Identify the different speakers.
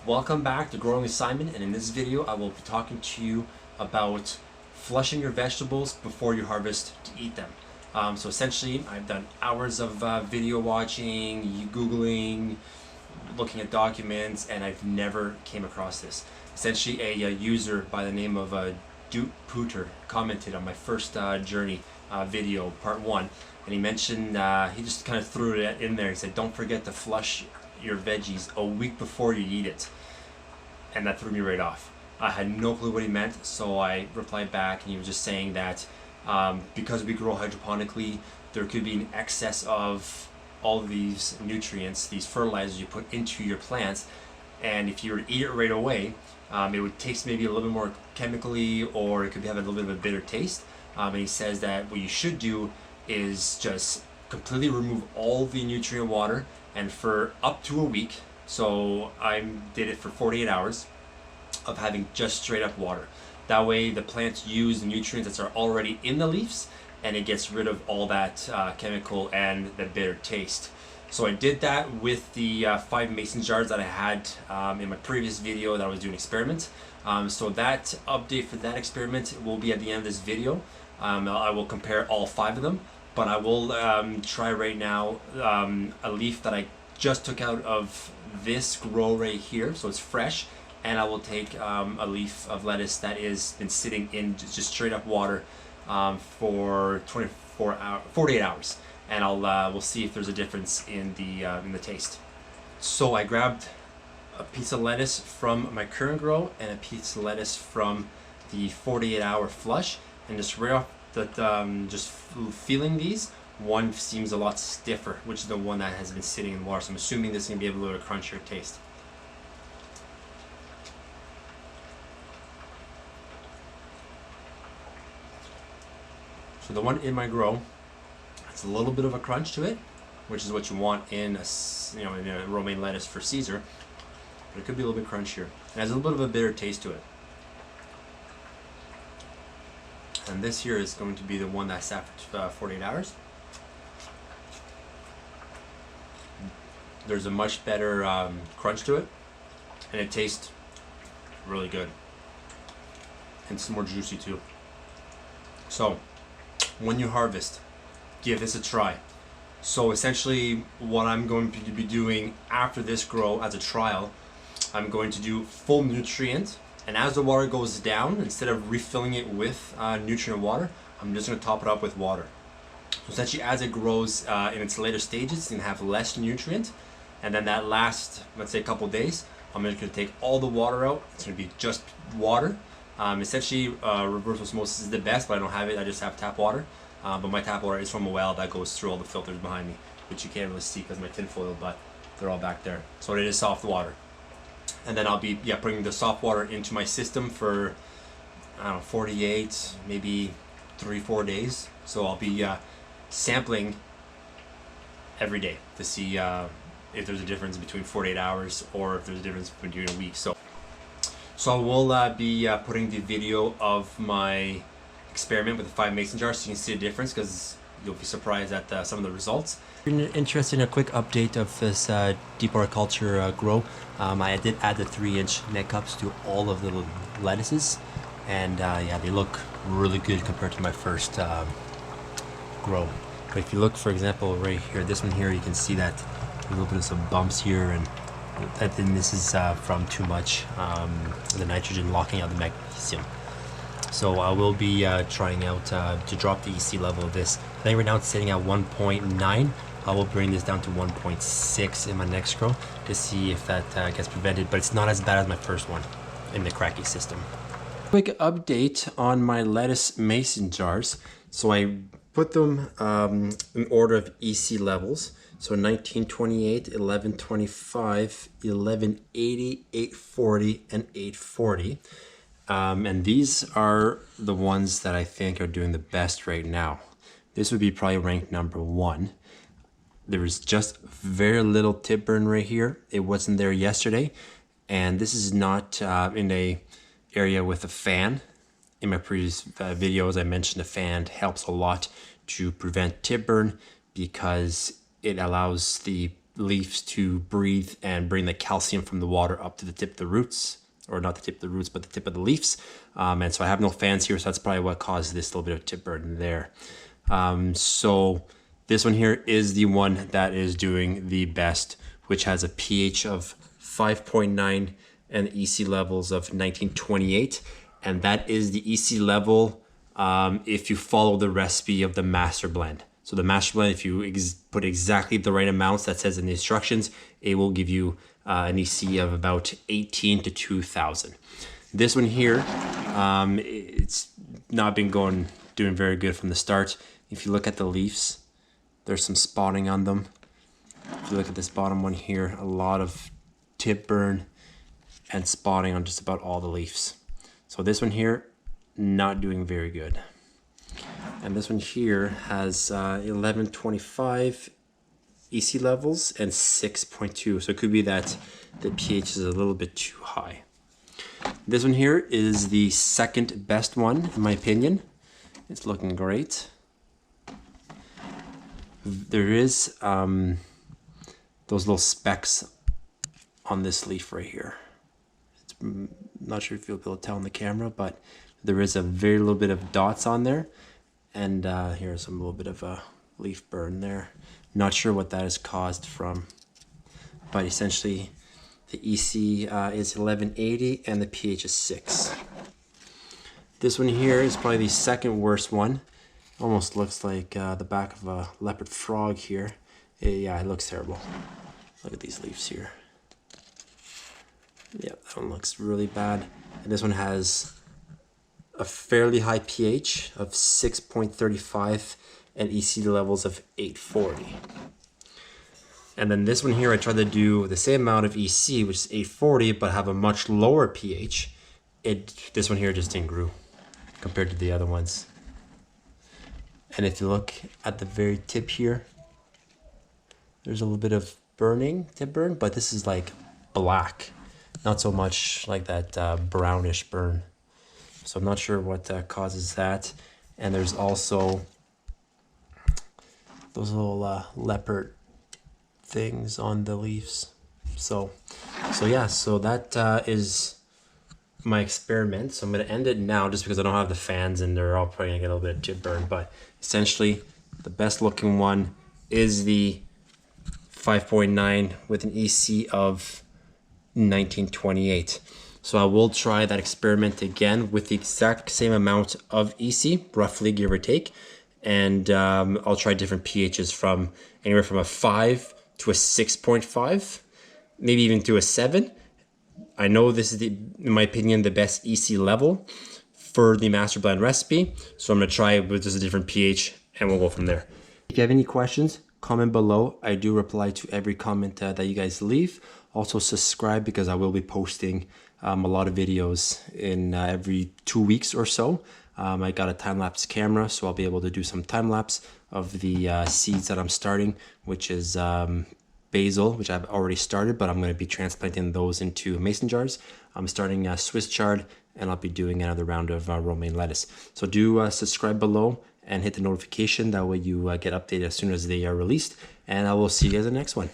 Speaker 1: Welcome back to Growing with Simon, and in this video I will be talking to you about flushing your vegetables before you harvest to eat them. So essentially I've done hours of video watching, Googling, looking at documents, and I've never came across this. Essentially a user by the name of Dude Pooter commented on my first journey video, part 1, and he mentioned, he just kind of threw it in there. He said, don't forget to flush your veggies a week before you eat it. And that threw me right off. I had no clue what he meant, so I replied back, and he was just saying that because we grow hydroponically, there could be an excess of all of these nutrients, these fertilizers you put into your plants, and if you were to eat it right away, it would taste maybe a little bit more chemically, or it could have a little bit of a bitter taste. And he says that what you should do is just completely remove all the nutrient water, and for up to a week, so I did it for 48 hours of having just straight up water. That way the plants use the nutrients that are already in the leaves, and it gets rid of all that chemical and the bitter taste. So I did that with the 5 mason jars that I had in my previous video that I was doing experiments. So that update for that experiment will be at the end of this video. I will compare all 5 of them, but I will try right now a leaf that I just took out of this grow right here, so it's fresh, and I will take a leaf of lettuce that is been sitting in just straight up water for 48 hours, and we'll see if there's a difference in the taste. So I grabbed a piece of lettuce from my current grow and a piece of lettuce from the 48-hour flush, and just right off that just feeling these, one seems a lot stiffer, which is the one that has been sitting in water. So I'm assuming this is going to be a little crunchier taste. So the one in my grow, it's a little bit of a crunch to it, which is what you want in a romaine lettuce for Caesar, but it could be a little bit crunchier. It has a little bit of a bitter taste to it. And this here is going to be the one that sat for 48 hours. There's a much better crunch to it, and it tastes really good. And it's more juicy too. So when you harvest, give this a try. So essentially what I'm going to be doing after this grow as a trial, I'm going to do full nutrient, and as the water goes down, instead of refilling it with nutrient water, I'm just going to top it up with water. So essentially as it grows in its later stages, it's going to have less nutrient, and then that last, let's say, a couple days, I'm just going to take all the water out. It's going to be just water. Essentially reverse osmosis is the best, but I don't have it, I just have tap water. But my tap water is from a well that goes through all the filters behind me, which you can't really see because of my tinfoil, but they're all back there. So it is soft water. And then I'll be putting the soft water into my system for, I don't know, 48, maybe 3-4 days. So I'll be sampling every day to see if there's a difference between 48 hours or if there's a difference between a week. So I will be putting the video of my experiment with the 5 mason jars so you can see the difference, because you'll be surprised at some of the results. If you're interested in a quick update of this deep horticulture grow, I did add the 3-inch net cups to all of the lettuces, and yeah, they look really good compared to my first grow. But if you look, for example, right here, this one here, you can see that a little bit of some bumps here, and this is from too much the nitrogen locking out the magnesium. So I will be trying out to drop the EC level of this. I think right now it's sitting at 1.9. I will bring this down to 1.6 in my next grow to see if that gets prevented, but it's not as bad as my first one in the cracky system. Quick update on my lettuce mason jars. So I put them in order of EC levels. So 1928, 1125, 1180, 840, and 840. And these are the ones that I think are doing the best right now. This would be probably ranked number 1. There is just very little tip burn right here. It wasn't there yesterday. And this is not in a area with a fan. In my previous videos, I mentioned the fan helps a lot to prevent tip burn because it allows the leaves to breathe and bring the calcium from the water up to the tip of the roots, or not the tip of the roots, but the tip of the leaves. And so I have no fans here, so that's probably what caused this little bit of tip burn there. So this one here is the one that is doing the best, which has a pH of 5.9 and EC levels of 1928. And that is the EC level if you follow the recipe of the master blend. So the master blend, if you put exactly the right amounts that says in the instructions, it will give you an EC of about 18 to 2000. This one here, it's not been doing very good from the start. If you look at the leaves, there's some spotting on them. If you look at this bottom one here, a lot of tip burn and spotting on just about all the leaves. So this one here, not doing very good. And this one here has 1125 EC levels and 6.2. So it could be that the pH is a little bit too high. This one here is the second best one, in my opinion. It's looking great. There is those little specks on this leaf right here. I'm not sure if you'll be able to tell on the camera, but there is a very little bit of dots on there. And here's a little bit of a leaf burn there. Not sure what that is caused from, but essentially the EC is 1180 and the pH is 6. This one here is probably the second worst one. Almost looks like the back of a leopard frog here. Yeah, it looks terrible. Look at these leaves here. Yep, that one looks really bad. And this one has a fairly high pH of 6.35 and EC levels of 840. And then this one here, I tried to do the same amount of EC, which is 840, but have a much lower pH. This one here just didn't grow compared to the other ones. And if you look at the very tip here, there's a little bit of tip burn, but this is like black. Not so much like that brownish burn. So I'm not sure what causes that. And there's also those little leopard things on the leaves. So yeah, so that is my experiment. So I'm gonna end it now just because I don't have the fans and they're all probably gonna get a little bit of tip burn. But essentially, the best looking one is the 5.9 with an EC of 1928. So I will try that experiment again with the exact same amount of EC, roughly give or take. And I'll try different pHs from anywhere from a 5 to a 6.5, maybe even to a 7. I know this is, in my opinion, the best EC level for the master blend recipe. So I'm gonna try it with just a different pH and we'll go from there. If you have any questions, comment below. I do reply to every comment that you guys leave. Also subscribe because I will be posting a lot of videos in every 2 weeks or so. I got a time-lapse camera, so I'll be able to do some time-lapse of the seeds that I'm starting, which is basil, which I've already started, but I'm going to be transplanting those into mason jars. I'm starting Swiss chard, and I'll be doing another round of romaine lettuce. So do subscribe below and hit the notification. That way you get updated as soon as they are released. And I will see you guys in the next one.